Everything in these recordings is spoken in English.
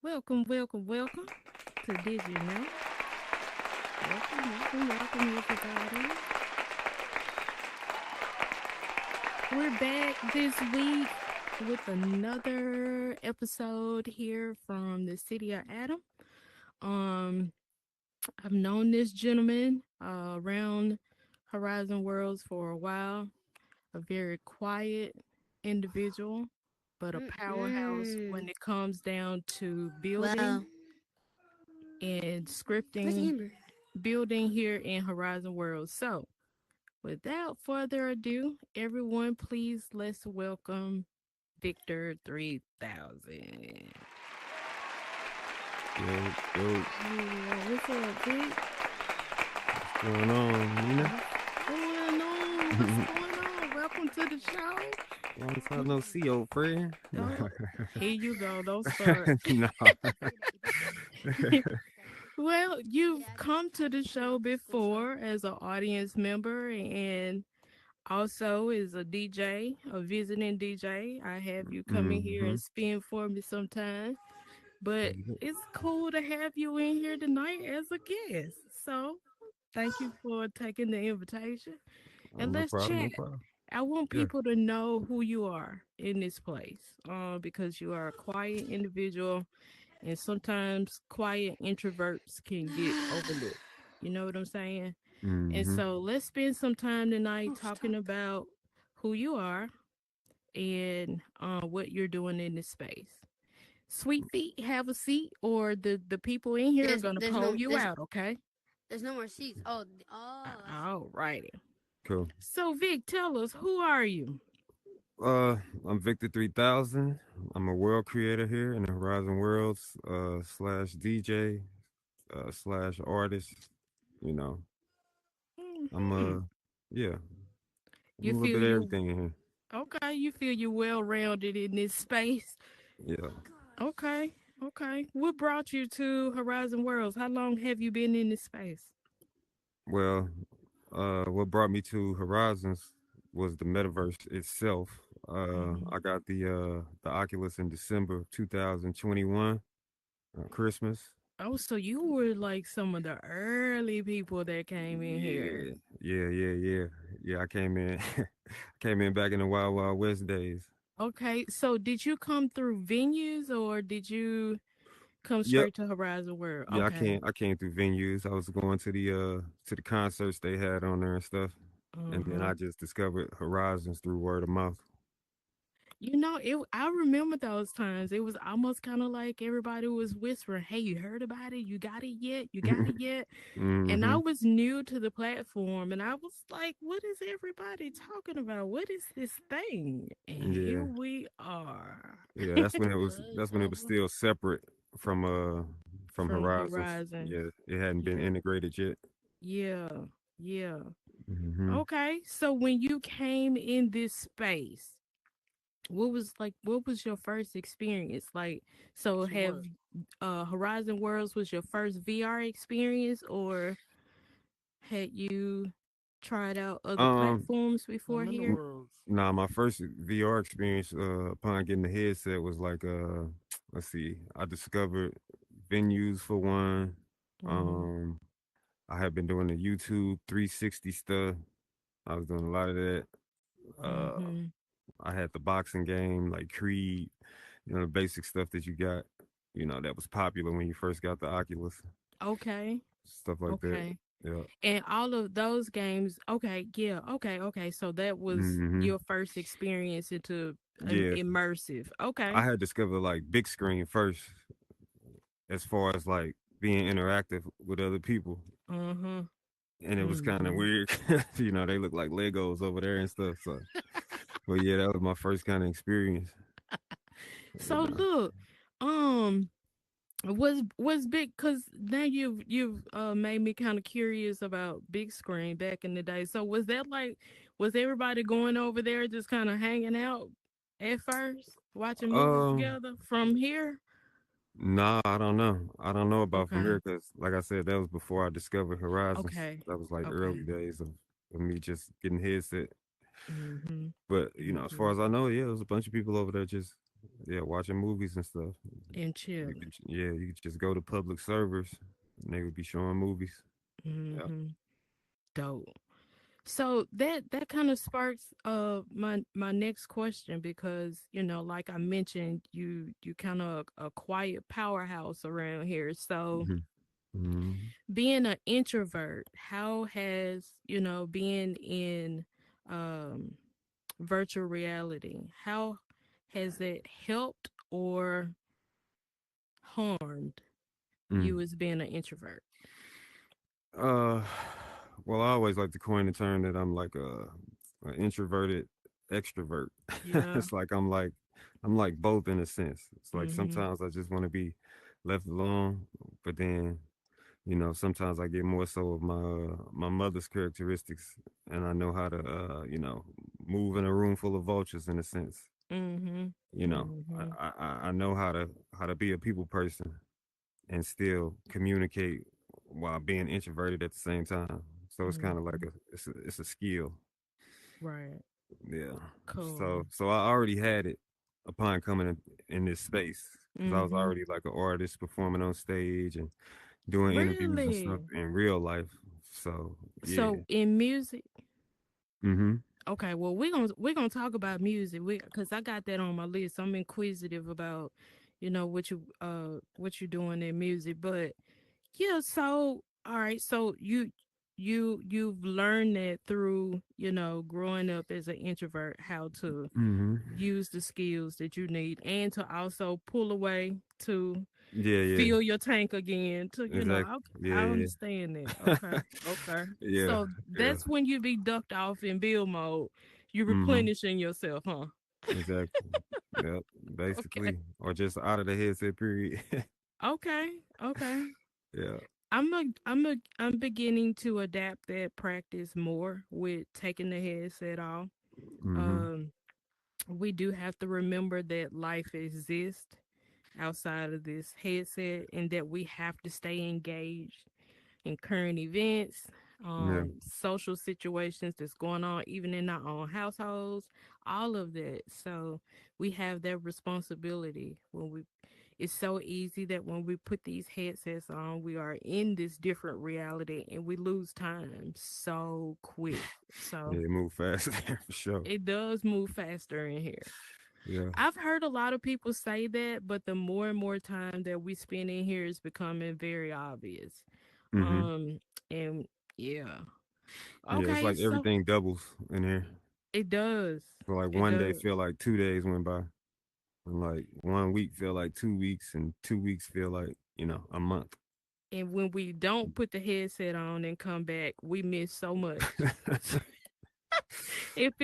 welcome to Did You Know? Welcome, everybody. We're back this week with another episode here from the city of Adam. Um, I've known this gentleman around Horizon Worlds for a while. A very quiet individual, but a powerhouse Mm-mm. when it comes down to building Wow. and Where's scripting Amber? building here in Horizon World. So, without further ado, everyone, please let's welcome Victor 3000. Yo, yo, Yeah, what's up, Vic? what's going on, Nina? What's going on? What's going on? Welcome to the show. Long time no see, old friend. Oh, here you go. Don't start. No. Well, you've come to the show before as an audience member and also as a DJ, a visiting DJ. I have you come in here Mm-hmm. and spin for me sometime. But it's cool to have you in here tonight as a guest. So thank you for taking the invitation. And No let's problem, no chat. problem. I want Yeah. people to know who you are in this place because you are a quiet individual and sometimes quiet introverts can get overlooked. You know what I'm saying? And Mm-hmm. so let's spend some time tonight Oh, talking stop. about who you are and what you're doing in this space. Sweet feet, have a seat, or the people in here are There's gonna there's pull no you there's out. Okay. there's no more seats. I see. All righty. Cool. So Vic, tell us, who are you? Uh, I'm Victor 3000. I'm a world creator here in the Horizon Worlds, slash DJ, slash artist. You know, I'm, Hmm. yeah, I'm You a little feel bit of you everything in here. okay? You feel you well rounded in this space. Yeah. Okay. Okay. What brought you to Horizon Worlds? How long have you been in this space? Well, what brought me to Horizons was the metaverse itself. Hmm. I got the Oculus in December 2021, Christmas. Oh, so you were like some of the early people that came in here. Yeah, yeah. I came in, came in back in the Wild Wild West days. Okay, so did you come through venues or did you come Yep. straight to Horizon World? Yeah, Okay. I came through venues. I was going to the concerts they had on there and stuff. And then Uh-huh. I just discovered Horizons through word of mouth. I remember those times. It was almost kind of like everybody was whispering, "Hey, you heard about it? You got it yet? You got it yet?" And I Mm-hmm. was new to the platform and I was like, "What is everybody talking about? What is this thing?" And here Yeah. we are. Yeah, that's when it was still separate from from From Horizons. Horizon. Yeah, it hadn't been Yeah. integrated yet. Yeah. Yeah. Hmm. Okay. So when you came in this space, what was your first experience? Like, so have Horizon Worlds was your first VR experience or had you tried out other Um, platforms before I'm in the here? world. nah, my first VR experience upon getting the headset was like let's see, I discovered venues for one. Mhm. Um, I had been doing the YouTube 360 stuff. I was doing a lot of that. Uh, Mhm. I had the boxing game like Creed, the basic stuff that you got, that was popular when you first got the Oculus. Okay. Stuff like that. Okay. Yeah. And all of those games, okay, yeah, okay. So that was Hmm. your first experience into Yeah. immersive. I Okay. had discovered like big screen first, as far as like being interactive with other people, Uh-huh. and it was kind of Mhm. weird. They look like Legos over there and stuff. So, but yeah, that was my first kind of experience. You So know. look, um was big because now you've made me kind of curious about big screen back in the day. So was that like was everybody going over there just kind of hanging out at first, watching movies Um. together from here? Nah, I don't know. I don't know about from Okay, here because, like I said, that was before I discovered Horizons. okay, That was like the early okay. days of me just getting headset. Mm-hmm. But as far Mm-hmm. as I know, yeah, there was a bunch of people over there just yeah, watching movies and stuff. and You chilling. could, yeah, you could just go to public servers and they would be showing movies. Yeah. Mm-hmm. Dope. So that kind of sparks my next question, because like I mentioned, you kind of a quiet powerhouse around here. So Hmm. Hmm. being an introvert, how has being in um virtual reality, how has it helped or harmed you Mm. as being an introvert? Uh, well, I always like to coin the term that I'm like a introverted extrovert. Yeah. It's like I'm like both in a sense. It's like Mhm. sometimes I just want to be left alone, but then sometimes I get more so of my mother's characteristics, and I know how to move in a room full of vultures in a sense. Mhm. You know, Mhm. I know how to be a people person and still communicate while being introverted at the same time. So it's kind of like Mhm. it's a skill. Right. Yeah. So Cool. so I already had it upon coming in this space because I was Mhm. already like an artist performing on stage and doing interviews and stuff Really? in real life. So yeah. So in music, Mm-hmm. okay. Well, we're gonna talk about music, because I got that on my list. I'm inquisitive about, what you're doing in music. But yeah, so all right. So you've learned that through growing up as an introvert, how to Mm-hmm. use the skills that you need, and to also pull away to Yeah, yeah. fill your tank again, to Exactly. I Yeah, understand that. yeah. Okay. Okay. Yeah, So yeah. that's when you be ducked off in build mode. You Mm-hmm. replenishing yourself, huh? Exactly. Yep. Okay. Basically. Or just out of the headset period. Okay. Okay. Yeah. I'm beginning to adapt that practice more with taking the headset off. Mm-hmm. Um we do have to remember that life exists outside of this headset, and that we have to stay engaged in current events, Yeah. social situations that's going on, even in our own households, all of that. So we have that responsibility when we. It's so easy that when we put these headsets on, we are in this different reality and we lose time so quick. So Yeah, it moved fast there for sure. it does move faster in here. Yeah. I've heard a lot of people say that, but the more and more time that we spend in here is becoming very obvious. Mm-hmm. Um, and yeah. Yeah, it's Okay, like so everything doubles in here. it does. So like It one day does. feel like 2 days went by. And like 1 week feel like 2 weeks and 2 weeks feel like, a month. And when we don't put the headset on and come back, we miss so much. Yeah. It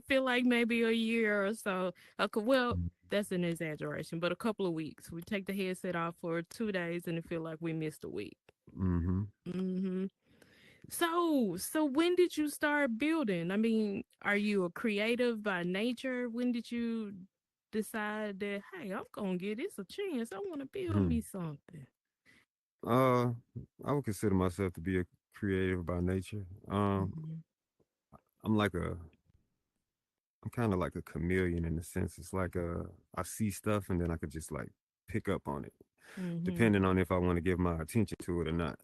feel like maybe a year or so. Well, that's an exaggeration, but a couple of weeks. We take the headset off for 2 days and it feel like we missed a week. Mm-hmm. Mm-hmm. So when did you start building? I mean, are you a creative by nature? When did you decide that, hey, I'm gonna give this a chance? I want to build Hmm. me something. Uh, I would consider myself to be a creative by nature. Mhm. I'm like I'm kind of like a chameleon in a sense. It's like I see stuff and then I could just like pick up on it, Mhm. depending on if I want to give my attention to it or not.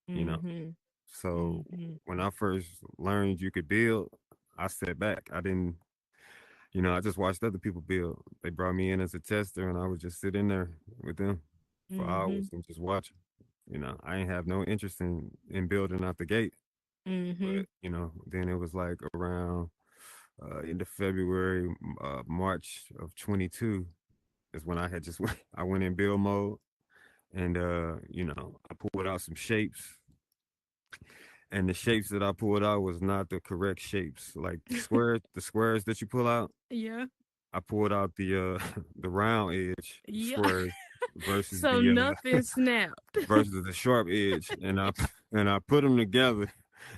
You know. Mhm. So Mhm. when I first learned you could build, I sat back. I didn't, I just watched other people build. They brought me in as a tester, and I would just sit in there with them for hours Mhm. and just watch. I ain't have no interest in building out the gate. But Mhm. then it was like around into February, March of 22 is when I had just I went in build mode, and I pulled out some shapes, and the shapes that I pulled out was not the correct shapes. Like the squares that you pull out, Yeah. I pulled out the the round edge Yeah. squares versus So the nothing snapped. versus the sharp edge, and I put them together,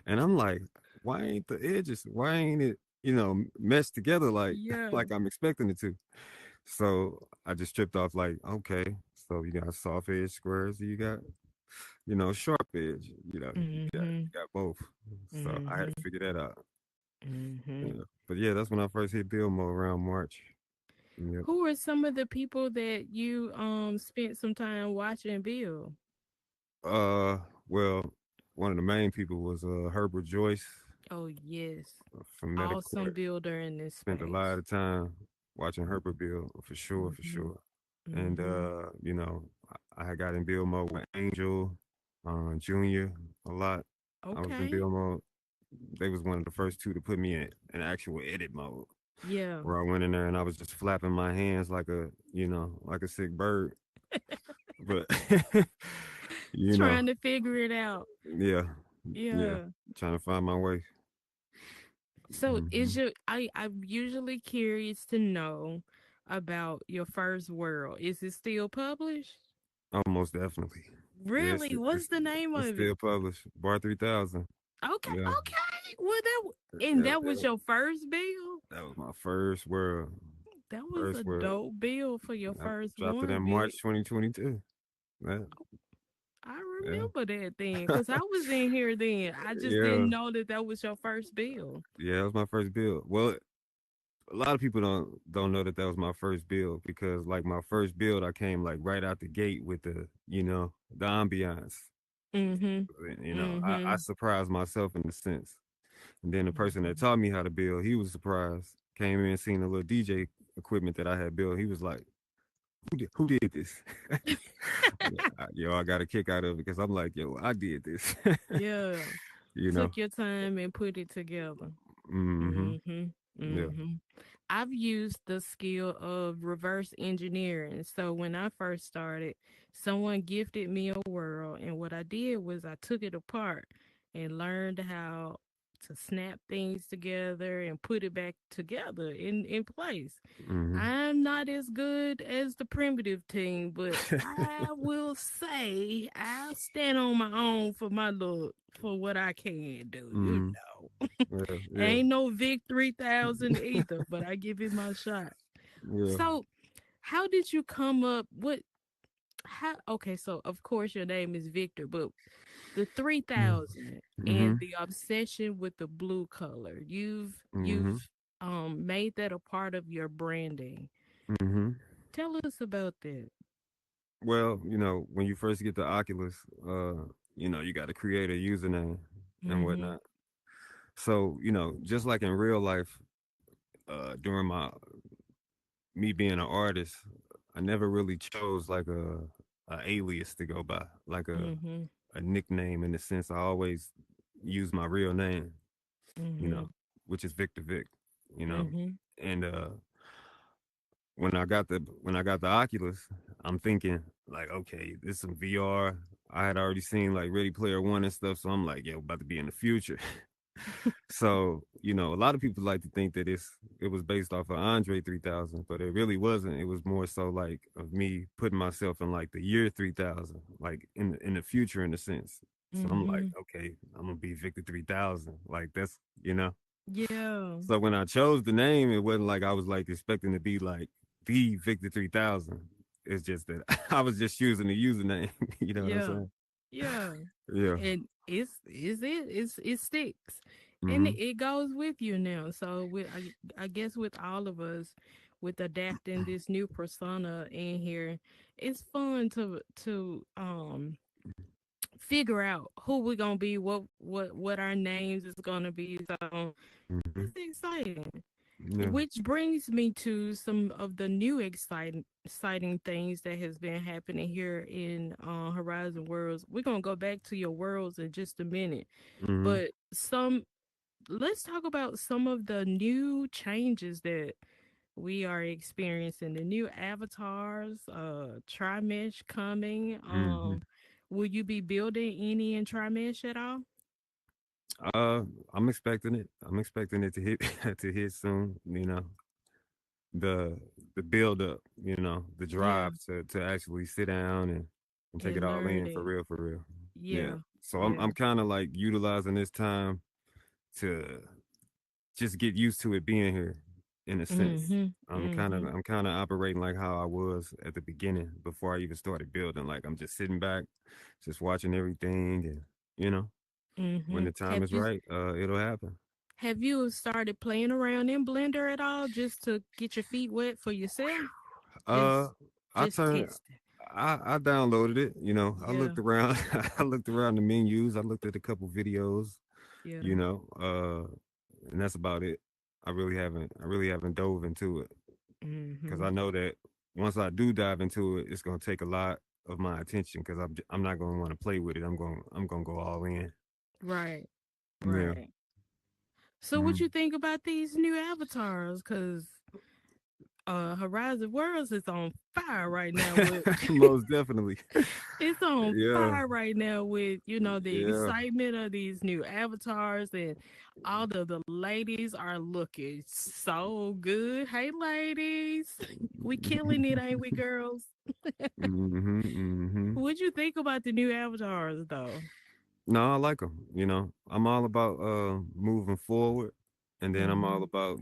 and I'm like, why ain't it meshed together like Yeah. like I'm expecting it to? So I just tripped off like, okay, so you got soft edge squares, you got sharp edge, you Mhm. got both. So I had to Mhm. figure that out. Mhm. Yeah. But yeah, that's when I first hit build mode around March. Yep. Who are some of the people that you spent some time watching build? Uh, well, one of the main people was Herbert Joyce Oh yes, from awesome Metacourt. builder in this Spent a lot space. of time watching Herbert build for sure, for Mhm. sure. And Mhm. you know, I had got in build mode with Angel, Junior a lot. I was in Okay. build mode. They was one of the first two to put me in actual edit mode, Yeah. where I went in there and I was just flapping my hands like a, like a sick bird. But you know, Trying to figure it out. yeah, yeah, Yeah. trying to find my way. So Hmm. is your I'm usually curious to know about your first world. Is it still published? Oh, most definitely. Yeah, Really? What's the name it's of it? still published. Bar 3000. Okay, Yeah, okay. Well, and yeah, that was your first bill. that was my first world. That was a First world. dope bill for your I first dropped it one, in big. March 2022. Yeah, I yeah, remember that then, cause I was in here then. I just yeah, didn't know that that was your first bill. yeah. That was my first build. Well, a lot of people don't know that that was my first build because like my first build, I came like right out the gate with the ambiance. Mhm. I Mhm. surprised myself in a sense. And then the person that Mhm. taught me how to build, he was surprised. Came in and seen the little DJ equipment that I had built. He was like, who did this? Yo, I got a kick out of it because I'm like, yo, I did this. Yeah. you know. Took your time and put it together. Mm-hmm. Mhm. Yeah. Mhm. I've used the skill of reverse engineering. So when I first started, someone gifted me a world, and what I did was I took it apart and learned how to snap things together and put it back together in place. Mm-hmm. I'm not as good as the primitive team, but I will say I'll stand on my own for my look for what I can do. You mm-hmm. know, Yeah. Yeah. ain't no Vic 3000 either, but I give it my shot. Yeah. So, how did you come up? What? How? Okay, so of course your name is Victor, but the 3000 Mm-hmm. and the obsession with the blue color, Mm-hmm. you've made that a part of your branding. Mm-hmm. Tell us about that. Well, when you first get the Oculus, you got to create a username and Mhm. whatnot. So, just like in real life, during my me being an artist, I never really chose like a alias to go by, like Mhm. a nickname in the sense. I always use my real name, you know, Mhm. which is Victor Vic, you know. Mhm. And when I got the Oculus, I'm thinking like, okay, this is some VR. I had already seen like Ready Player One and stuff, so I'm like, yo, about to be in the future. So, a lot of people like to think that it was based off of Andre 3000, but it really wasn't. It was more so like of me putting myself in like the year 3000, like in the future in a sense. So I'm like, Mhm. okay, I'm gonna be Victor 3000. Like that's. Yeah. So when I chose the name, it wasn't like I was like expecting to be like the Victor 3000. It's just that I was just using the username. You know what I'm Yeah. saying? Yeah. Yeah. And it sticks. And Mm-hmm. it goes with you now. So I guess with all of us with adapting this new persona in here, it's fun to figure out who we're gonna be, what our names is gonna be. So Mm-hmm. it's exciting. Yeah. Which brings me to some of the new exciting things that has been happening here in Horizon Worlds. We're gonna go back to your worlds in just a minute, Mm-hmm. but let's talk about some of the new changes that we are experiencing. The new avatars, Trimesh coming. Mm-hmm. Will you be building any in Trimesh at all? Uh, I'm expecting it. I'm expecting it to hit to hit soon. The the build up. The Yeah, drive to actually sit down and take it and all learn in for it. real, for real. Yeah. Yeah, So I'm yeah. I'm kind of like utilizing this time to just get used to it being here, in a sense. Mhm. I'm kind of Mhm. I'm kind of operating like how I was at the beginning before I even started building. Like I'm just sitting back, just watching everything, and you know, when Mhm. the time is right, it'll happen. Have you started playing around in Blender at all just to get your feet wet for yourself? Uh, Just I just turned. test it. I downloaded it. You know, I Yeah, looked around. I looked around the menus. I looked at a couple videos. yeah. You know, and that's about it. I really haven't dove into it because Mhm. I know that once I do dive into it, it's gonna take a lot of my attention because I'm not gonna want to play with it. I'm gonna go all in. Right. Yeah. Right. So what Mhm. you think about these new avatars? Cause Horizon Worlds is on fire right now with Most definitely. it's on Yeah. fire right now with, the Yeah. excitement of these new avatars, and all the ladies are looking so good. Hey ladies. We killing it, ain't we, girls? Mhm. Mhm. What'd you think about the new avatars though? No, I like them. You know, I'm all about moving forward, and then I'm all Mm-hmm. about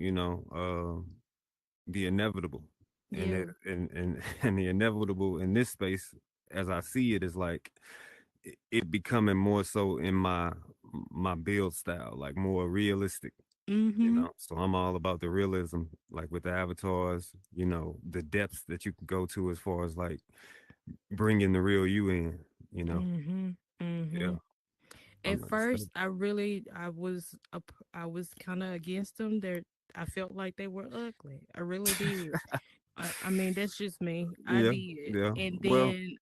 the inevitable, and Yeah. and the inevitable in this space, as I see it, is like it becoming more so in my build style, like more realistic. You Mm-hmm. know, so I'm all about the realism, like with the avatars. You know, the depths that you can go to as far as like bringing the real you in. You know, Mm-hmm. Mm-hmm. yeah, At I'm excited. first, I was kind of against them. I felt like they were ugly. I really did. I mean, that's just me. I Yeah, did. yeah. And Well, then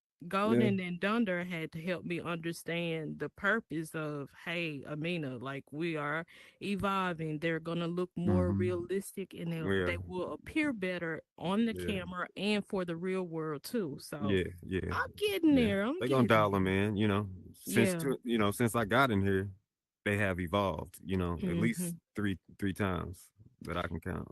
yeah. Golden and Dunder had to help me understand the purpose of, hey, Amina, like we are evolving. They're going to look more Hmm. realistic, and Yeah, they will appear better on the yeah, camera and for the real world too. So yeah, yeah, I'm getting yeah. there. I'm They're gonna getting dial them there. in. You know, Yeah. since I got in here, they have evolved. You know, at Hmm. least three times that I can count.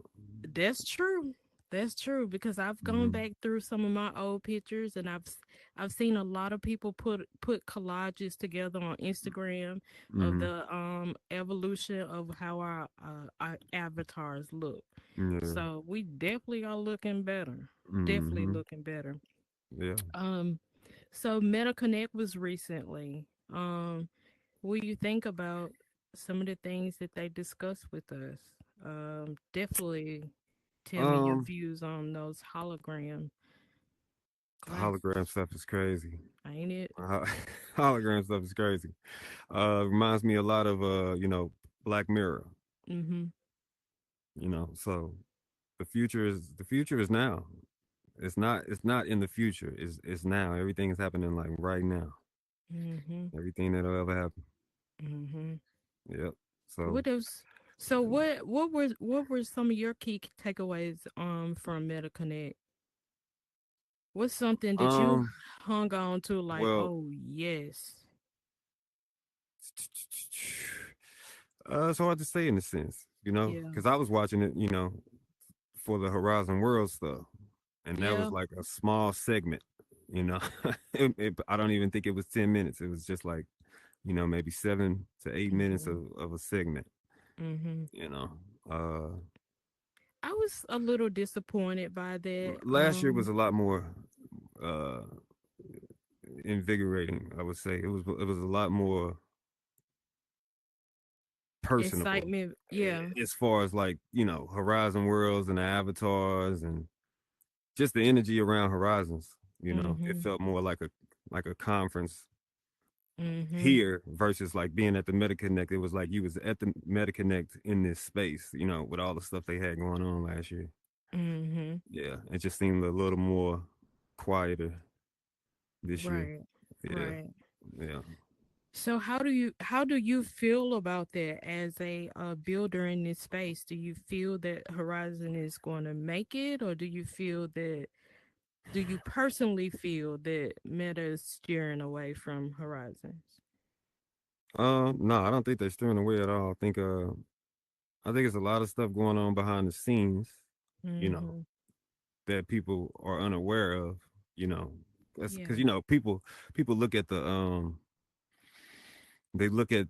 That's true. That's true because I've gone Hmm. back through some of my old pictures, and I've seen a lot of people put collages together on Instagram of Hmm. the evolution of how our avatars look. Yeah. So we definitely are looking better. Definitely Hmm. looking better. Yeah. Um so MetaConnect was recently. What do you think about some of the things that they discussed with us? Definitely tell me your Um, views on those hologram hologram glasses. stuff is crazy. Ain't it? Uh, hologram stuff is crazy. Reminds me a lot of Black Mirror. Mhm. You know, so the future is now. It's not in the future. It's now. Everything is happening like right now. Mhm. Everything that'll ever happen. Mhm. Yep. So What else? So what were some of your key takeaways from MetaConnect? What's something that you um hung on to like, well oh yes. it's hard to say in a sense, you know, Yeah. because I was watching it, you know, for the Horizon World stuff, and that was Yeah. like a small segment, you know. I don't even think it was 10 minutes. It was just like, you know, maybe 7 to 8 minutes Mhm. of a segment, Mhm. you know. Uh I was a little disappointed by that. Last year was a lot more uh invigorating, I would say. It was a lot more personable Excitement. Yeah. as far as like, you know, Horizon Worlds and the avatars and just the energy around Horizons, you know. It Mhm. felt more like a conference Mhm. here versus like being at the MetaConnect. It was like you was at the MetaConnect in this space, you know, with all the stuff they had going on last year. Mhm. Yeah, it just seemed a little more quieter this year. Right. Yeah, Right. yeah. So how do you feel about that as a builder in this space? Do you feel that Horizon is going to make it, or do you personally feel that Meta is steering away from Horizons? No, I don't think they're steering away at all. I think it's a lot of stuff going on behind the scenes, you know, Mm-hmm. that people are unaware of, you know. That's because Yeah. you know people look at they look at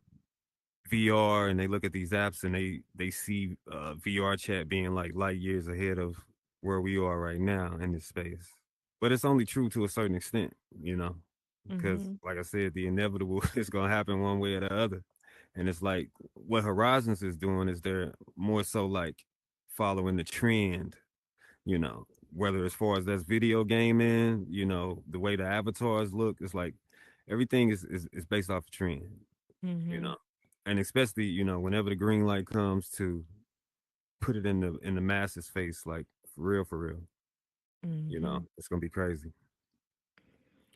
VR and they look at these apps and they see VR chat being like light years ahead of where we are right now in this space. But it's only true to a certain extent, you know, because Mm-hmm. like I said, the inevitable is gonna happen one way or the other, And it's like what Horizons is doing is they're more so like following the trend, you know, whether as far as that's video gaming, you know, the way the avatars look, it's like everything is based off a trend, you Mm-hmm. know. And especially, you know, whenever the green light comes to put it in the masses face, like for real, you Mm-hmm. know, it's gonna be crazy.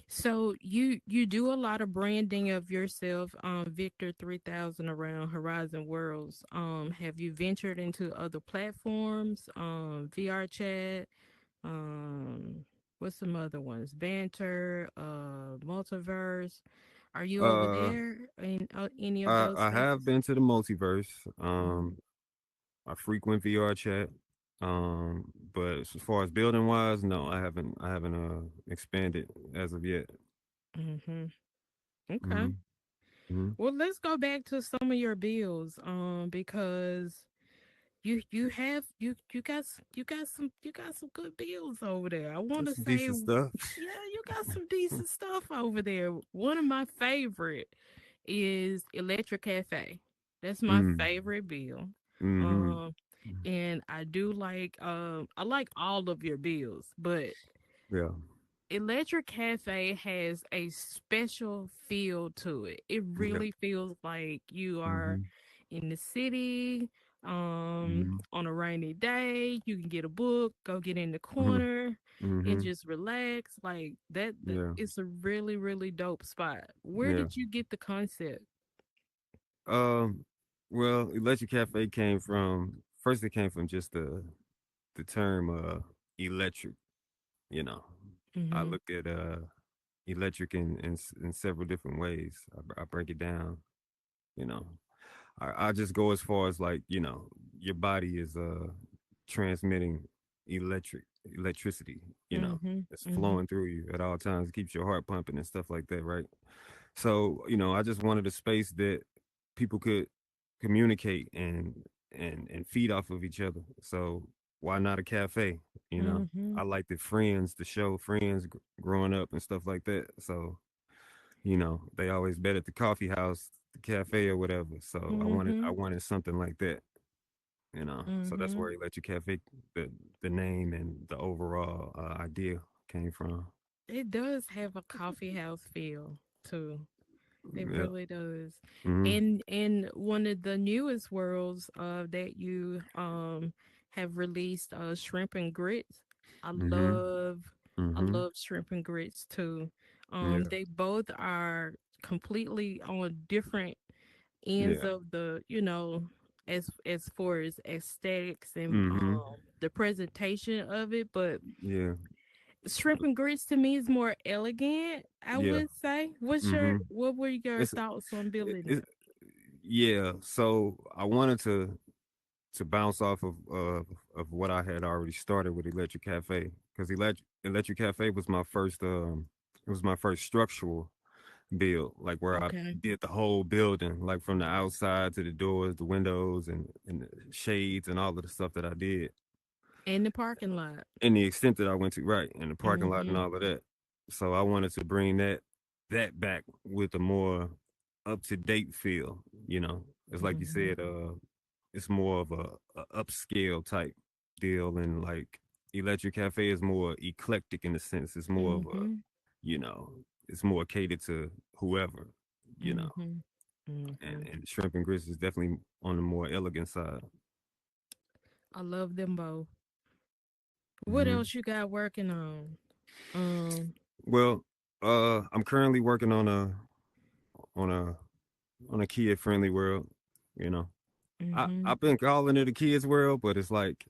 So you do a lot of branding of yourself, Victor 3000 around Horizon Worlds. Have you ventured into other platforms, VR chat, um, what's some other ones? Banter, multiverse. Are you over Uh there in any of those I have spaces? been to the multiverse. Mm-hmm. I frequent VR chat. But as far as building wise, no, I haven't expanded as of yet. Mm-hmm. Okay. Mm-hmm. Mm-hmm. Well, let's go back to some of your bills, because you got some good bills over there. I want That's to some say, decent stuff. yeah, you got some decent stuff over there. One of my favorite is Electric Cafe. That's my Mm. favorite bill. Mm-hmm. Um, and I do like I like all of your bills, but Yeah. Electric Cafe has a special feel to it. It Yeah. really feels like you are Mm-hmm. in the city Mm-hmm. on a rainy day. You can get a book, go get in the Mm-hmm. corner and Mm-hmm. just relax. Like that Yeah. it's a really, really dope spot. Where Yeah. did you get the concept? Um, well, Electric Cafe came from first. It came from just the term electric. You know, I Mm-hmm. look at electric in several different ways. I break it down. You know, I just go as far as like you know your body is transmitting electric electricity. You know, Mm-hmm. it's Mm-hmm. flowing through you at all times. It keeps your heart pumping and stuff like that, right? So, you know, I just wanted a space that people could communicate and feed off of each other. So why not a cafe? You know, Mm-hmm. I like the friends, the show friends growing up and stuff like that. So, you know, they always bet at the coffee house, the cafe or whatever. So Mm-hmm. I wanted something like that. You know, so that's Mm-hmm. where Electric Cafe, the name and the overall idea came from. It does have a coffee house feel too. It Yeah. really does. Mm-hmm. And one of the newest worlds that you have released, shrimp and grits. I Mm-hmm. love I Mm-hmm. love shrimp and grits too. Yeah. They both are completely on different ends Yeah. of the, as far as aesthetics and Mhm. the presentation of it, but Yeah. shrimp and grits to me is more elegant, I Yeah. would say. Mhm. What were your It's thoughts on building it, it? yeah. So I wanted to bounce off of what I had already started with Electric Cafe because Electric Cafe was my first it was my first structural build, like where I Okay. did the whole building, like from the outside to the doors, the windows, and the shades and all of the stuff that I did. In the parking lot. And the extent that I went to, right, in the parking lot and Mhm. all of that. So I wanted to bring that back with a more up to date feel. You know, it's like you Mhm. said, it's more of a upscale type deal, and like Electric Cafe is more eclectic in the sense. It's more of a, Mhm. you know, it's more catered to whoever, you know. Mhm. Mhm. And Shrimp and Grits is definitely on the more elegant side. I love them both. What Hmm. else you got working on? Um. Well, I'm currently working on a on a kid friendly world. You know, Mhm. I've been calling it a kids world, but it's like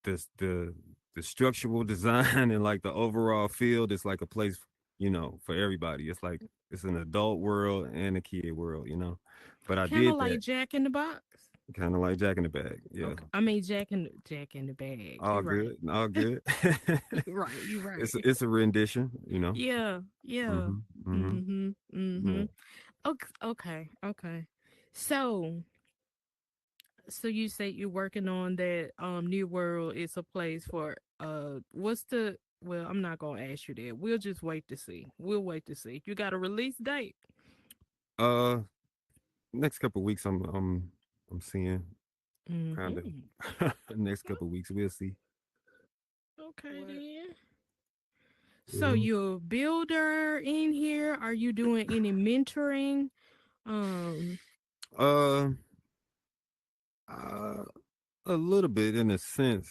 this the structural design and like the overall field is like a place, you know, for everybody. It's like it's an adult world and a kid world, you know. But I Kind of did like that Jack in the Box. kind of like Jack in the Bag. Yeah, Okay. I mean Jack in the Bag. all You're right. good, all good. You're right. You're right. It's a rendition, you know. Yeah. Yeah. Hmm. Hmm. Mhm. Yeah. Mhm. Okay. Okay. Okay. So, so you say you're working on that New World is a place for what's the well, I'm not gonna ask you that. We'll just wait to see. We'll wait to see. You got a release date. Uh, next couple of weeks, I'm seeing kind of Mm-hmm. next couple of weeks we'll see. Okay What? then. So Yeah. you're a builder in here. Are you doing any mentoring? Um. Uh, uh, a little bit in a sense,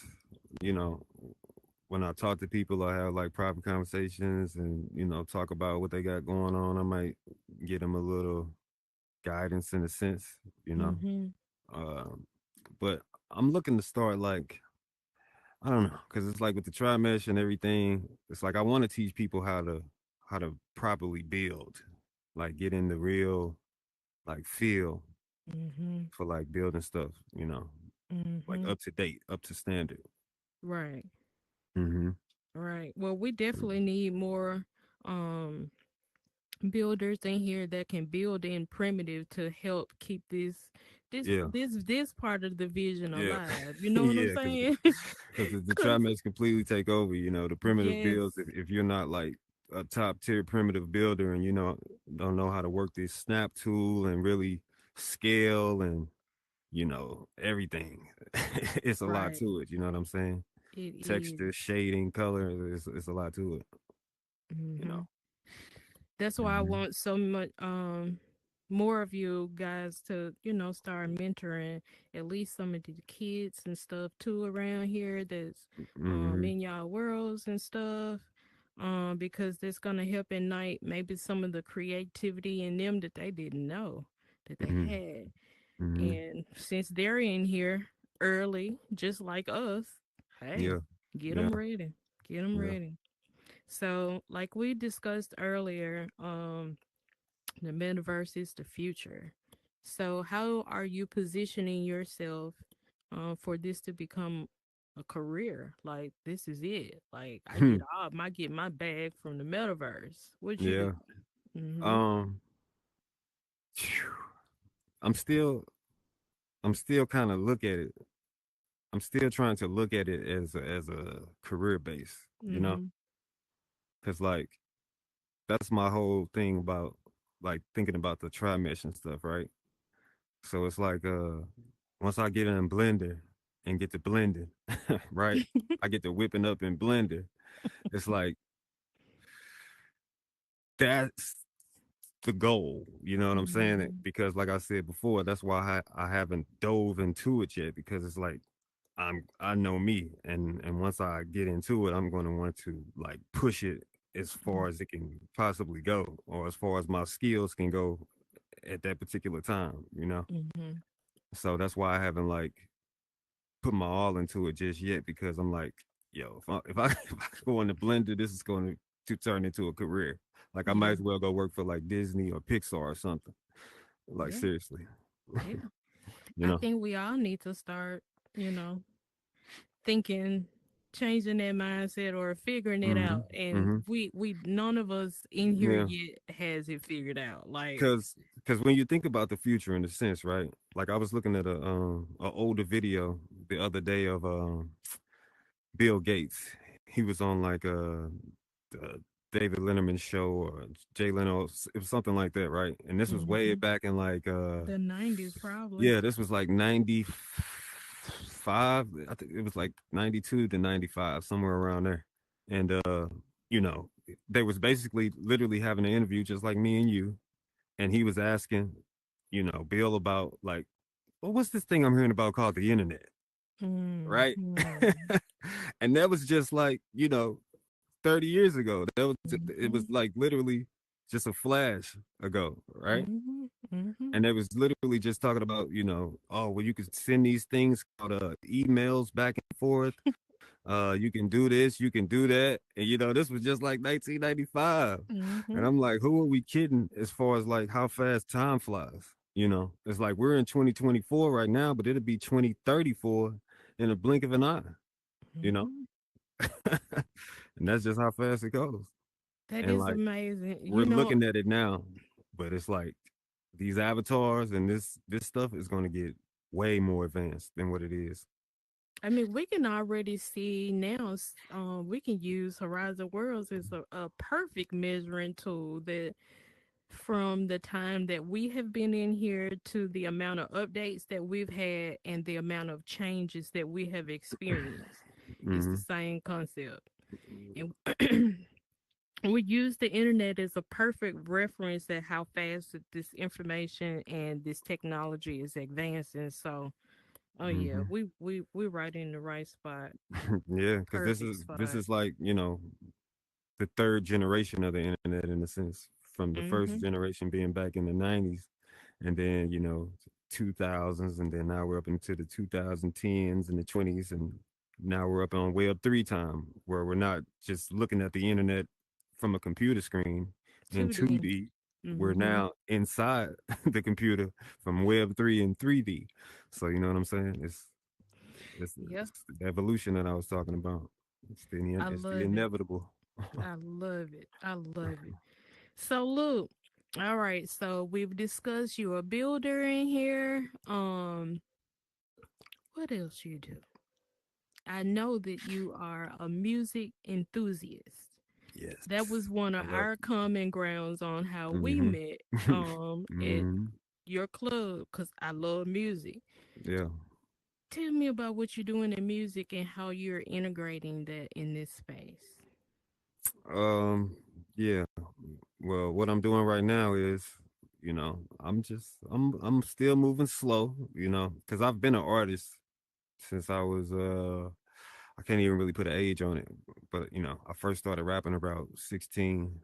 you know, when I talk to people, I have like private conversations and, talk about what they got going on. I might get them a little guidance in a sense, you know. Mm-hmm. Um, but I'm looking to start like, I don't know, because it's like with the tri mesh and everything, it's like I want to teach people how to properly build, like get in the real like feel Mm-hmm. for like building stuff, like Mm-hmm. up to date, up to standard. Right. Hmm. Right. Well, we definitely need more um builders in here that can build in primitive to help keep Yeah, this part of the vision yeah, alive. You know what I'm yeah, because saying? the Cuz tri-mets completely take over. The primitive yes. builds. If you're not like a top tier primitive builder and don't know how to work this snap tool and really scale and everything, it's a lot Right. to it. You know what I'm saying? It is. Texture, shading, color. It's a lot to it. You know. Mhm. That's why I Hmm. want so much more of you guys to, start mentoring at least some of the kids and stuff too around here that's Hmm. in y'all worlds and stuff. Because that's gonna help ignite maybe some of the creativity in them that they didn't know that they Hmm. had. Hmm. And since they're in here early, just like us, hey, Yeah. get Yeah. them ready. Get them Yeah. ready. So, like we discussed earlier, the metaverse is the future. So, how are you positioning yourself for this to become a career? Like, this is it. Like, I get my bag from the metaverse. What you do? Yeah. Mm-hmm. Um. I'm still I'm still kind of look at it. I'm still trying to look at it as a career base, Mm-hmm. because like that's my whole thing about like thinking about the tri mesh and stuff, right? So it's like once I get in Blender and get to blending, right? I get to whipping up in Blender. It's like that's the goal. You know what I'm saying? Mm-hmm. Because like I said before, that's why I haven't dove into it yet because it's like I know me, and once I get into it, I'm going to want to like push it as far as it can possibly go, or as far as my skills can go at that particular time. Mm-hmm. So that's why I haven't like put my all into it just yet because I'm like, yo, if I go into Blender, this is going to turn into a career. Like I might Yeah. as well go work for like Disney or Pixar or something. Like Yeah. seriously, Yeah. you I know. think we all need to start, you know, thinking, changing that mindset or figuring it Hmm. out. And Hmm. we none of us in here Yeah. yet has it figured out. Like, Because when you think about the future in a sense, right? Like I was looking at a older video the other day of Bill Gates. He was on like the David Letterman show or Jay Leno. It was something like that, right? And this was way hmm back in like the 90s probably. yeah, this was like 95. I think it was like 92 to 95, somewhere around there. And you know, they was basically literally having an interview just like me and you, and he was asking, Bill about like, well, what's this thing I'm hearing about called the internet, right? hmm And that was just like, 30 years ago. It was hmm like literally just a flash ago, right? hmm hmm And it was literally just talking about, oh, well, you could send these things called emails back and forth. You can do this, you can do that. And this was just like 1995. And hmm I'm like, who are we kidding as far as like how fast time flies? It's like we're in 2024 right now, but it'll be 2034 in a blink of an eye, you know? hmm And that's just how fast it goes. That And is like amazing. we're looking at it now, but it's like these avatars and this stuff is going to get way more advanced than what it is. I mean, we can already see now. We can use Horizon Worlds as a perfect measuring tool that from the time that we have been in here to the amount of updates that we've had and the amount of changes that we have experienced. It's the Mm-hmm. same concept. And we use the internet as a perfect reference at how fast that this information and this technology is advancing. So, oh yeah, Mm-hmm. we're right in the right spot. Yeah, because this Perfect is this spot. is like, the third generation of the internet in a sense, from the first Mhm. generation being back in the 90s, and then 2000s, and then now we're up into the 2010s and the 20s, and now we're up on Web 3 time, where we're not just looking at the internet from a computer screen in 2D. 2D. We're Mhm. now inside the computer from Web 3 and 3D. So you know what I'm saying? It's, Yeah. it's the evolution that I was talking about. I It's the love it. inevitable. I love it. I love it. So Luke, all right, so we've discussed you're a builder in here. What else you do? I know that you are a music enthusiast. That Yes, was one I of love. our common grounds on how we Mm-hmm. met at Mm-hmm. your club cuz I love music. Yeah. Tell me about what you're doing in music and how you're integrating that in this space. Um. Yeah. Well, what I'm doing right now is, I'm still moving slow, because I've been an artist since I was I can't even really put an age on it, but I first started rapping about 16,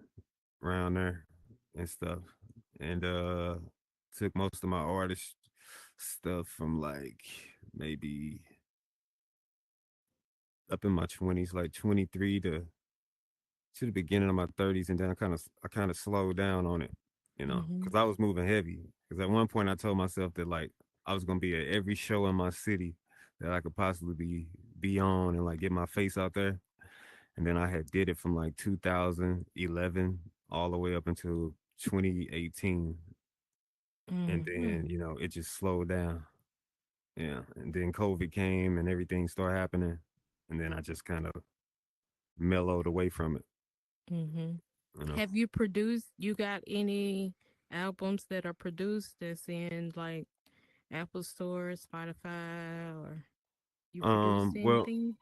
around there and stuff, and took most of my artist stuff from like maybe up in my 20s, like 23 to the beginning of my 30s, and then I kind of slowed down on it, Mhm. because I was moving heavy. Because at one point I told myself that like I was gonna be at every show in my city that I could possibly be on and like get my face out there. And then I had did it from like 2011 all the way up until 2018, and Mhm. then it just slowed down. Yeah, and then COVID came and everything started happening, and then I just kind of mellowed away from it. Mhm. You know. Have you produced? You got any albums that are produced that's in like Apple Store, Spotify, or you produced Well, anything?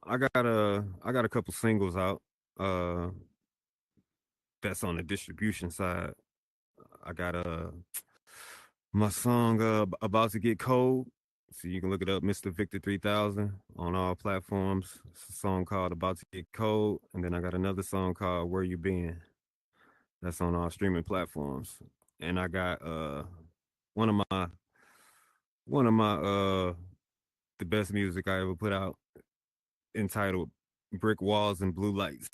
I got a couple singles out. Uh, that's on the distribution side. I got my song about to get cold. So you can look it up, Mr. Victor 3000 on all platforms. It's a song called About to Get Cold, and then I got another song called Where You Been. That's on all streaming platforms. And I got one of my one of my the best music I ever put out, entitled Brick Walls and Blue Lights.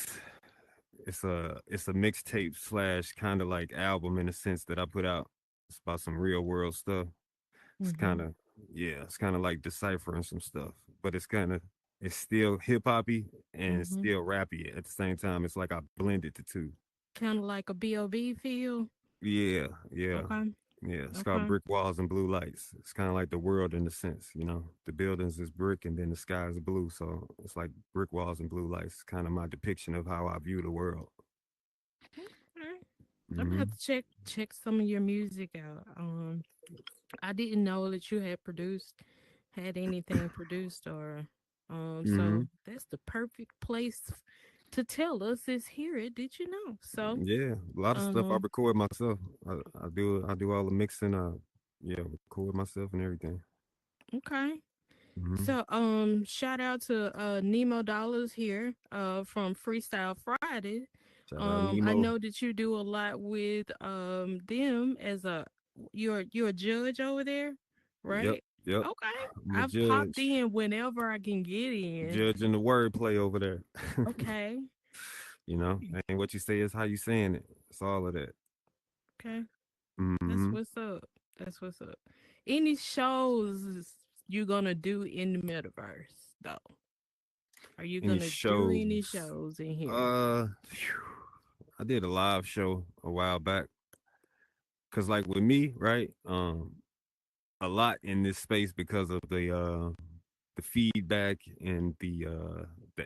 It's a mixtape slash kind of like album in a sense that I put out. It's about some real world stuff. It's kind Mhm. of yeah, it's kind of like deciphering some stuff, but it's still hip hoppy and it's Mhm. still rappy at the same time. It's like I blended the two. Kind of like a B.O.B. feel. Yeah, yeah, Okay. yeah. It's called Okay. Brick Walls and Blue Lights. It's kind of like the world in a sense, The buildings is brick and then the sky is blue, so it's like brick walls and blue lights. It's kind of my depiction of how I view the world. Okay. I'm gonna have Hmm. to check some of your music out. I didn't know that you had anything produced or so Hmm. that's the perfect place to tell us is hear it. Did you know? So Yeah, a lot of stuff I um record myself. I do all the mixing. Yeah, record myself and everything. okay. Hmm. So shout out to Nemo Dollars here from Freestyle Friday. Shout out I Nemo. know that you do a lot with them as a you're a judge over there, Yep, right? yep. Okay. I'm a I've popped judge, in whenever I can get in. judging the wordplay over there. Okay. And what you say is how you saying it. It's all of that. Okay. That's Hmm. what's up. That's what's up. Any shows you gonna do in the metaverse though? Are you Any gonna do any shows? shows in here? Phew. I did a live show a while back. Cause like with me, right? A lot in this space because of the feedback and the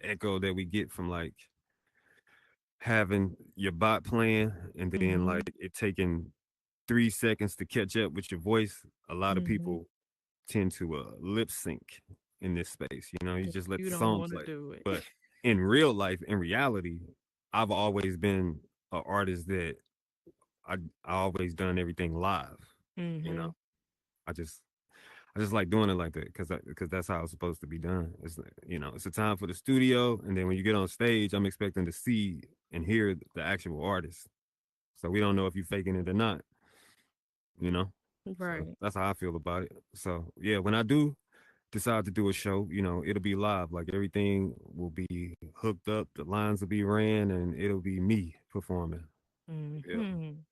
echo that we get from like having your bot playing and then like Mhm. it taking 3 seconds to catch up with your voice. A lot of Mhm. people tend to lip sync in this space. You know, you just let You the don't song want to play. do it. But in real life, in reality, I've always been an artist that I I always done everything live. You know, Mhm. I just I just like doing it like that because that's how it's supposed to be done. It's you know it's a time for the studio, and then when you get on stage, I'm expecting to see and hear the actual artist. So we don't know if you're faking it or not. You know, so Right. that's how I feel about it. So yeah, when I do decide to do a show, you know, it'll be live. Like everything will be hooked up, the lines will be ran, and it'll be me performing. Yeah. Mhm.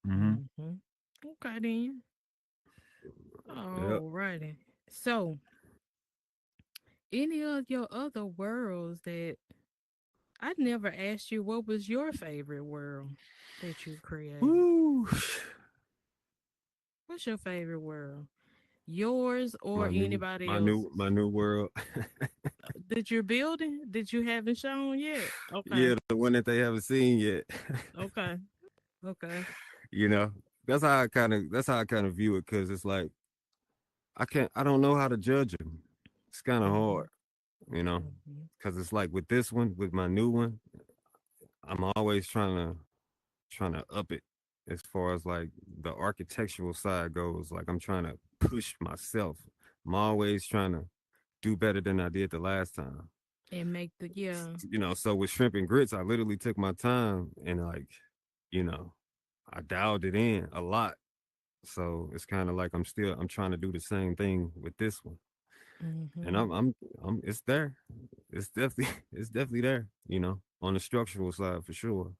Mm-hmm. Mhm. Okay then. Yep. Alrighty. So, any of your other worlds that I never asked you, what was your favorite world that you created? Woo. What's your favorite world? Yours or My new, anybody my new, else's? my new world. That you're building that you haven't shown yet? Okay. Yeah, the one that they haven't seen yet. Okay. Okay. You know, that's how I kind of view it because it's like I don't know how to judge them. It's kind of hard, Mhm. you know, Mhm. because it's like with this one, with my new one, I'm always trying to up it as far as like the architectural side goes. Like I'm trying to push myself. I'm always trying to do better than I did the last time. And make the yeah. You know, so with shrimp and grits, I literally took my time and like, you know, I dialed it in a lot. So it's kind of like I'm trying to do the same thing with this one. And Mhm. I'm it's there. It's definitely it's definitely there, you know, on the structural side for sure.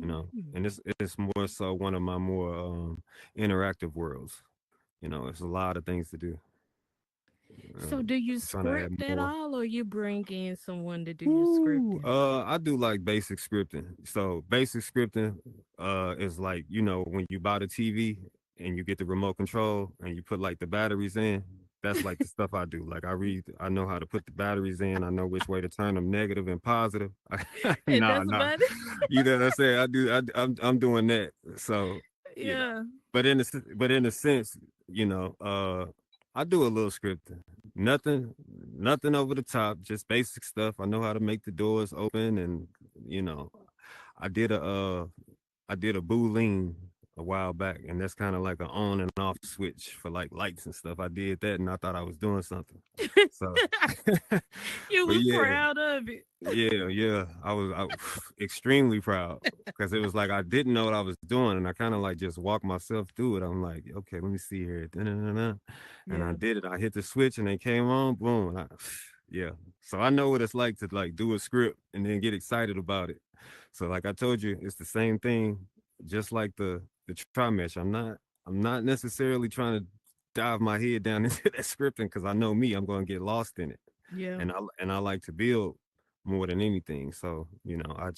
You know, Mhm. and it's more so one of my more interactive worlds. You know, it's a lot of things to do. So do you Trying to add script at more. all or you bring in someone to do your Woo. scripting? I do like basic scripting. So basic scripting is like, you know, when you buy the TV and you get the remote control and you put like the batteries in, that's like the stuff I do. Like I know how to put the batteries in. I know which way to turn them negative and positive. And Nah, that's nah. about it. You know what I'm saying? I'm doing that. So, you know. Yeah. But in a sense, you know, I do a little scripting. Nothing, nothing over the top, just basic stuff. I know how to make the doors open, and you know, I did a I did a boolean a while back, and that's kind of like an on and off switch for like lights and stuff. I did that, and I thought I was doing something. So, You but was yeah, proud of it. yeah, I extremely proud because it was like I didn't know what I was doing, and I kind of like just walked myself through it. I'm like, okay, let me see here, da-da-da-da. And I Yeah. did it. I hit the switch, and they came on, boom, and yeah. So I know what it's like to like do a script and then get excited about it. So like I told you, it's the same thing, just like the try mesh. I'm not necessarily trying to dive my head down into that scripting because I know me, I'm going to get lost in it Yeah. and I like to build more than anything. So you know, I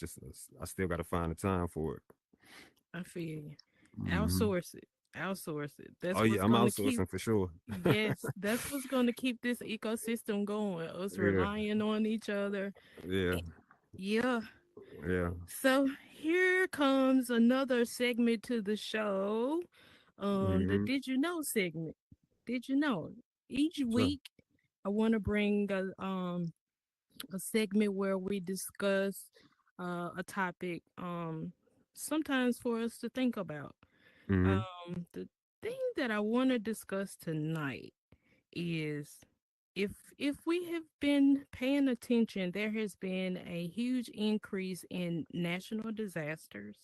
still got to find the time for it. I feel you. Hmm. Outsource it. Outsource it. Oh That's yeah, what's I'm gonna keep outsourcing for sure. yes, that's what's gonna keep this ecosystem going. Us Yeah, relying on each other. yeah, Eh, Yeah. yeah. So here comes another segment to the show. The Hmm. Did You Know segment. Did you know? Each Sure. week I wanna bring a segment where we discuss a topic sometimes for us to think about. Hmm. The thing that I want to discuss tonight is if we have been paying attention, there has been a huge increase in national disasters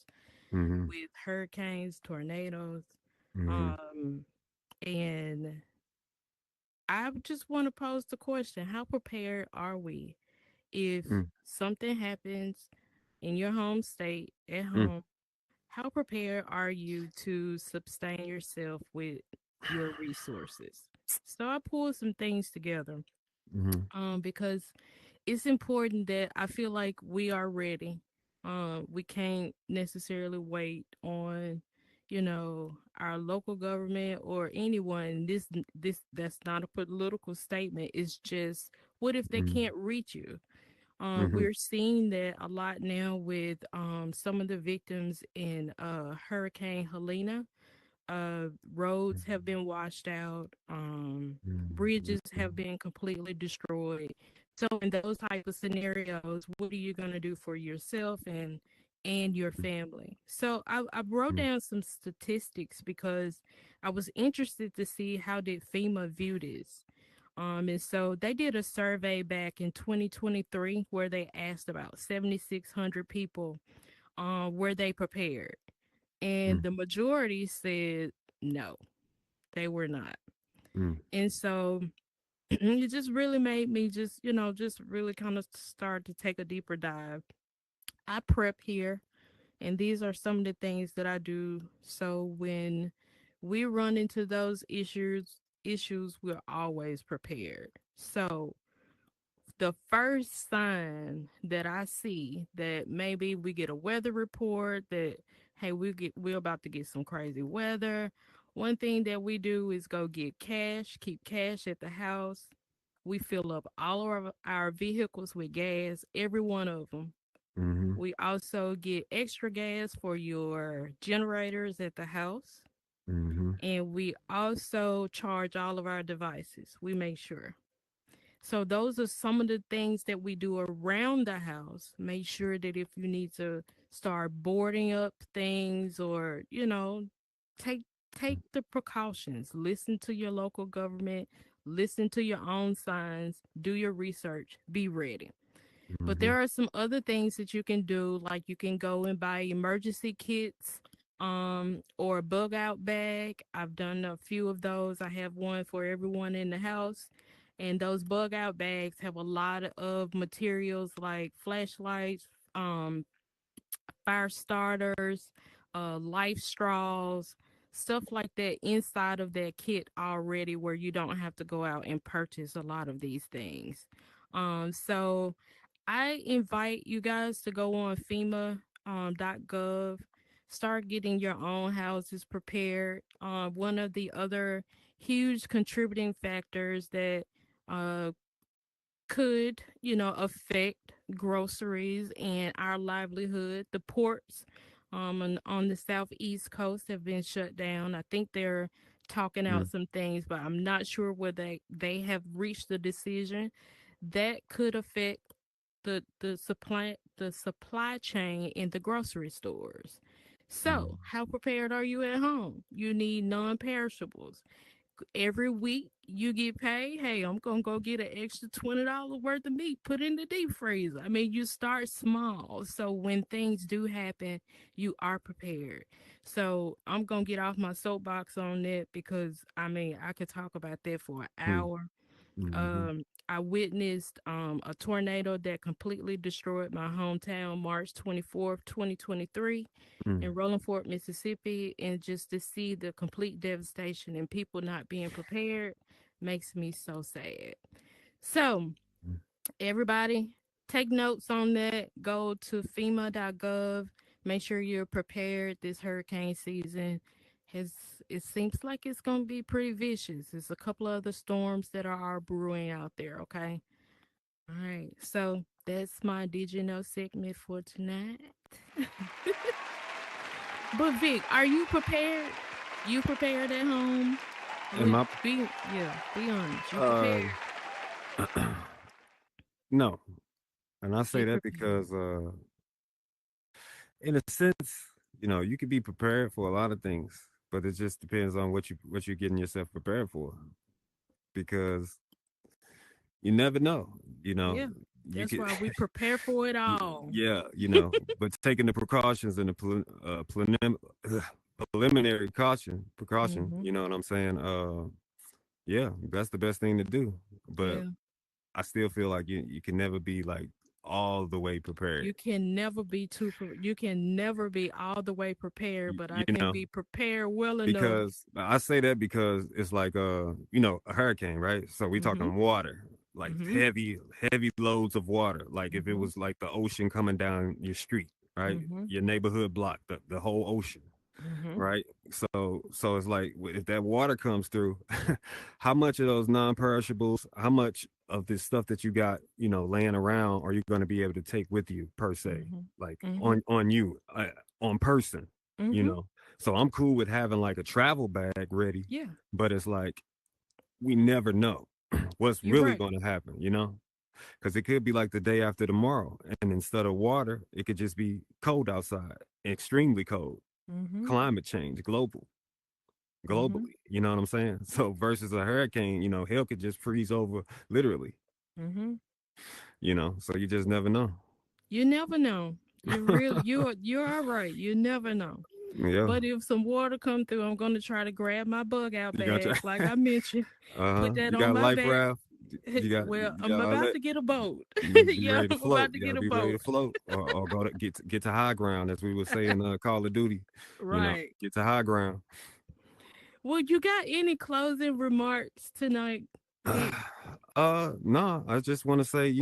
Hmm. with hurricanes, tornadoes, Hmm. um, and I just want to pose the question: how prepared are we if Mm. something happens in your home state at Mm. home? How prepared are you to sustain yourself with your resources? So I pulled some things together Hmm. because it's important that I feel like we are ready. We can't necessarily wait on, our local government or anyone. This that's not a political statement. It's just what if they Hmm. can't reach you? Mm-hmm. We're seeing that a lot now with some of the victims in Hurricane Helena. Roads have been washed out. Bridges have been completely destroyed. So in those type of scenarios, what are you gonna do for yourself and your family? So I wrote down some statistics because I was interested to see how did FEMA view this. And so they did a survey back in 2023 where they asked about 7,600 people, were they prepared? And the majority said no, they were not. Mm-hmm. And so it just really made me just, just really kind of start to take a deeper dive. I prep here, and these are some of the things that I do. So when we run into those issues, we're always prepared. So the first sign that I see that maybe we get a weather report that hey we're about to get some crazy weather. One thing that we do is go get cash, keep cash at the house. We fill up all of our vehicles with gas, every one of them. Mm-hmm. We also get extra gas for your generators at the house. Mm-hmm. And we also charge all of our devices. We make sure. So those are some of the things that we do around the house. Make sure that if you need to start boarding up things or, take take the precautions. Listen to your local government, listen to your own signs, do your research, be ready. But Mm-hmm. there are some other things that you can do, like you can go and buy emergency kits, or a bug out bag. I've done a few of those. I have one for everyone in the house. And those bug out bags have a lot of materials like flashlights, um, fire starters, life straws, stuff like that inside of that kit already, where you don't have to go out and purchase a lot of these things. So I invite you guys to go on FEMA .gov, start getting your own houses prepared. One of the other huge contributing factors that uh, could, affect groceries and our livelihood. The ports on the southeast coast have been shut down. I think they're talking out some things, but I'm not sure whether they have reached a decision that could affect the supply chain in the grocery stores. So, how prepared are you at home? You need non-perishables. Every week you get paid, hey, I'm gonna go get an extra $20 worth of meat, put in the deep freezer. I mean, you start small. So when things do happen, you are prepared. So I'm gonna get off my soapbox on that because I mean I could talk about that for an hour. Mm-hmm. I witnessed a tornado that completely destroyed my hometown March 24th, 2023 Mm-hmm. in Rolling Fork, Mississippi. And just to see the complete devastation and people not being prepared makes me so sad. So, everybody, take notes on that. Go to FEMA.gov. Make sure you're prepared this hurricane season. Has it seems like it's gonna be pretty vicious. There's a couple of other storms that are brewing out there, okay? All right. So that's my Did You Know segment for tonight. But Vic, are you prepared? You prepared at home? Am With I? be honest. You Uh, prepared? no, and I say You that prepared. because, in a sense, you can be prepared for a lot of things, but it just depends on what you're getting yourself prepared for. Because you never know. You know, Yeah. you That's could, why we prepare for it all. yeah, but taking the precautions and the preliminary precaution. Mm-hmm. You know what I'm saying? Yeah, that's the best thing to do. But Yeah. I still feel like you can never be like all the way prepared. You can never be all the way prepared, You, but you I can know, be prepared well enough. because I say that because it's like a hurricane, right? So we Mm-hmm. talking water, like Mm-hmm. heavy loads of water. Like if it Mm-hmm. was like the ocean coming down your street, right? Mm-hmm. Your neighborhood block, the whole ocean, Mm-hmm. right? So it's like if that water comes through, how much of those non-perishables, how much of this stuff that you got, laying around, are you going to be able to take with you per se, Mhm. like Mhm. on you, on person, you Mhm. know? So I'm cool with having like a travel bag ready, Yeah, but it's like we never know what's you're really right. going to happen, because it could be like the day after tomorrow, and instead of water, it could just be cold outside, extremely cold, Mhm. climate change, Mhm. globally. You know what I'm saying? So versus a hurricane, hell could just freeze over literally. Mhm. So you just never know. You never know. You're all right. You never know. Yeah, But if some water come through, I'm gonna try to grab my bug out you got your bag, like I mentioned, put that you on got a my life back. raft. Well, You I'm got all about that. to get a boat. You be Yeah, ready to I'm float. about to You get gotta a be ready to boat. float, or go to get to high ground, as we would say in Call of Duty. Right. Get to high ground. Well, you got any closing remarks tonight, Vic? No, I just want to say,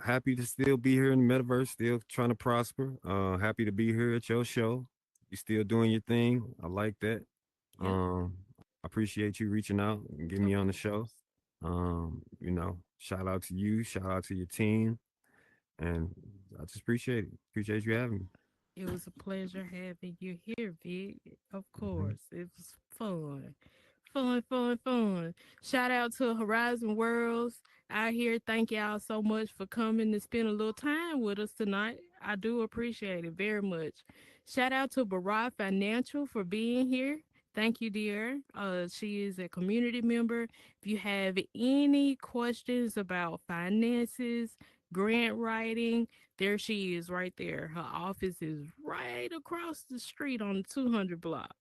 happy to still be here in the metaverse, still trying to prosper. Happy to be here at your show. You still doing your thing. I like that. Yep, I appreciate you reaching out and getting of me on the show. course. Shout out to you, shout out to your team, and I just appreciate it. Appreciate you having me. It was a pleasure having you here, Vic. Of Mhm. course. It was fun. Fun, fun, fun. Shout out to Horizon Worlds out here. Thank y'all so much for coming to spend a little time with us tonight. I do appreciate it very much. Shout out to Barai Financial for being here. Thank you, dear. She is a community member. If you have any questions about finances, grant writing, there she is right there. Her office is right across the street on the 200 block.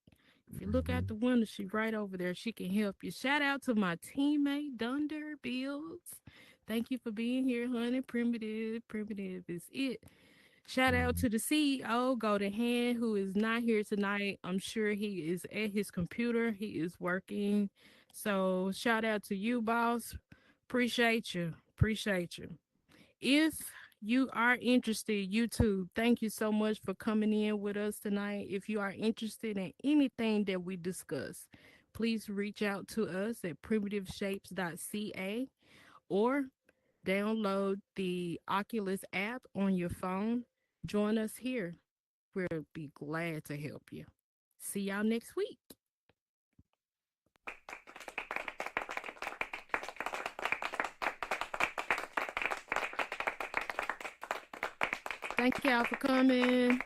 If you look out Mhm. the window, she's right over there. She can help you. Shout out to my teammate, Dunder Bills. Thank you for being here, honey. Primitive, primitive is it. Shout out Mhm. to the CEO, Golden Hand, who is not here tonight. I'm sure he is at his computer. He is working. So shout out to you, boss. Appreciate you. Appreciate you. If you are interested, YouTube, thank you so much for coming in with us tonight. If you are interested in anything that we discuss, please reach out to us at primitiveshapes.ca or download the Oculus app on your phone. Join us here. We'll be glad to help you. See y'all next week. Thank y'all for coming.